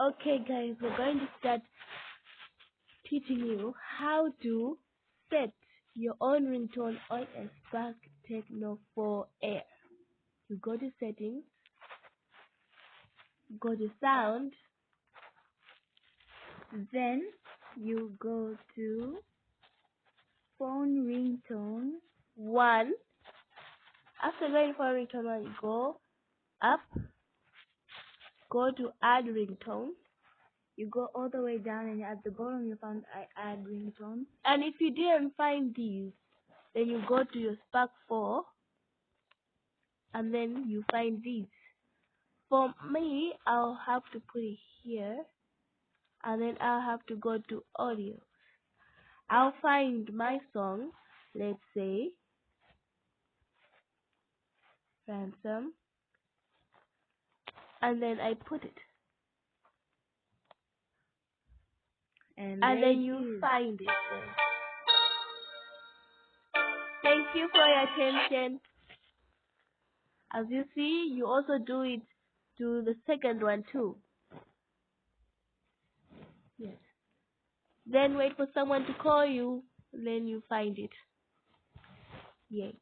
Okay guys, we're going to start teaching you how to set your own ringtone on a Spark Tecno 4 Air. You go to settings, go to sound, Then you go to phone ringtone. 1. After going for ringtone 1, you go up, go to add ringtone. You go all the way down and at the bottom you found I add ringtone. And if you didn't find these, then you go to your Spark 4 and then you find these. For me, I'll have to put it here and then I'll have to go to audio. I'll find my song, let's say Ransom, and then I put it. And then you find it. Thank you for your attention. As you see, you also do it to the second one too. Yes. Then wait for someone to call you, then you find it. Yay.